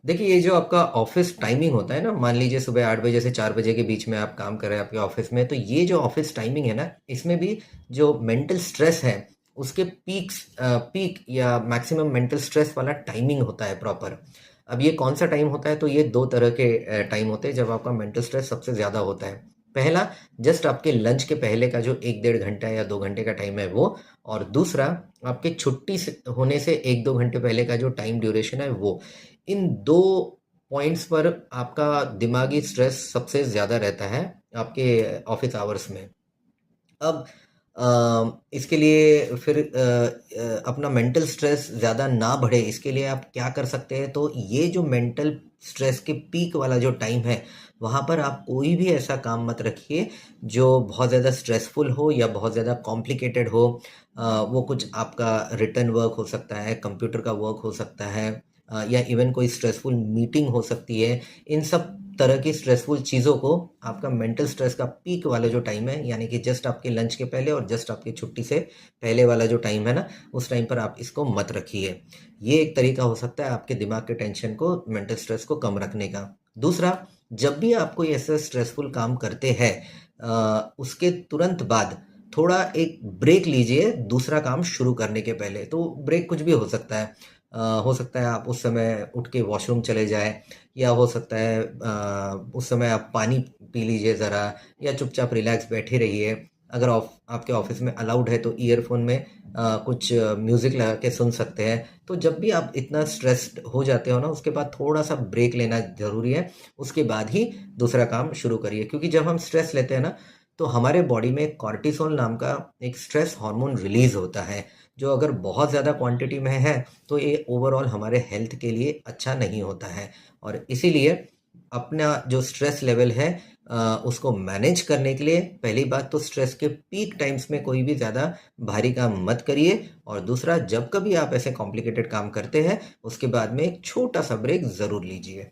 देखिए, ये जो आपका ऑफ़िस टाइमिंग होता है ना, मान लीजिए सुबह 8 बजे से 4 बजे के बीच में आप काम कर रहे हैं आपके ऑफ़िस में, तो ये जो ऑफ़िस टाइमिंग है ना, इसमें भी जो मेंटल स्ट्रेस है, उसके पीक या मैक्सिमम मेंटल स्ट्रेस वाला टाइमिंग होता है प्रॉपर। अब ये कौन-सा टाइम होता है, तो ये 2 तरह के टाइम होते हैं जब आपका मेंटल स्ट्रेस सबसे ज़्यादा होता है। पहला, जस्ट आपके लंच के पहले का जो 1 डेढ़ घंटा या 2 घंटे का टाइम है वो, और दूसरा आपके छुट्टी से होने से 1-2 घंटे पहले का जो टाइम ड्यूरेशन है वो। इन 2 पॉइंट्स पर आपका दिमागी स्ट्रेस सबसे ज़्यादा रहता है आपके ऑफ़िस आवर्स में। अब इसके लिए फिर अपना मेंटल स्ट्रेस ज़्यादा ना बढ़े, इसके लिए आप क्या कर सकते हैं, तो ये जो मेंटल स्ट्रेस के पीक वाला जो टाइम है, वहाँ पर आप कोई भी ऐसा काम मत रखिए जो बहुत ज़्यादा स्ट्रेसफुल हो या बहुत ज़्यादा कॉम्प्लिकेटेड हो। वो कुछ आपका रिटर्न वर्क हो सकता है, कंप्यूटर का वर्क हो सकता है, या इवन कोई स्ट्रेसफुल मीटिंग हो सकती है। इन सब तरह की स्ट्रेसफुल चीज़ों को आपका मेंटल स्ट्रेस का पीक वाला जो टाइम है, यानी कि जस्ट आपके लंच के पहले और जस्ट आपकी छुट्टी से पहले वाला जो टाइम है ना, उस टाइम पर आप इसको मत रखिए। ये एक तरीका हो सकता है आपके दिमाग के टेंशन को, मेंटल स्ट्रेस को कम रखने का। दूसरा, जब भी आप कोई ऐसा स्ट्रेसफुल काम करते हैं, उसके तुरंत बाद थोड़ा एक ब्रेक लीजिए दूसरा काम शुरू करने के पहले। तो ब्रेक कुछ भी हो सकता है। हो सकता है आप उस समय उठ के वॉशरूम चले जाएँ, या हो सकता है उस समय आप पानी पी लीजिए ज़रा, या चुपचाप रिलैक्स बैठे रहिए। अगर आपके ऑफिस में अलाउड है तो ईयरफोन में कुछ म्यूज़िक लगा के सुन सकते हैं। तो जब भी आप इतना स्ट्रेस्ड हो जाते हो ना, उसके बाद थोड़ा सा ब्रेक लेना ज़रूरी है। उसके बाद ही दूसरा काम शुरू करिए, क्योंकि जब हम स्ट्रेस लेते हैं ना, तो हमारे बॉडी में कॉर्टिसोल नाम का एक स्ट्रेस हार्मोन रिलीज होता है, जो अगर बहुत ज़्यादा क्वांटिटी में है तो ये ओवरऑल हमारे हेल्थ के लिए अच्छा नहीं होता है। और इसीलिए अपना जो स्ट्रेस लेवल है, उसको मैनेज करने के लिए पहली बात तो स्ट्रेस के पीक टाइम्स में कोई भी ज़्यादा भारी काम मत करिए, और दूसरा, जब कभी आप ऐसे कॉम्प्लिकेटेड काम करते हैं उसके बाद में एक छोटा सा ब्रेक ज़रूर लीजिए।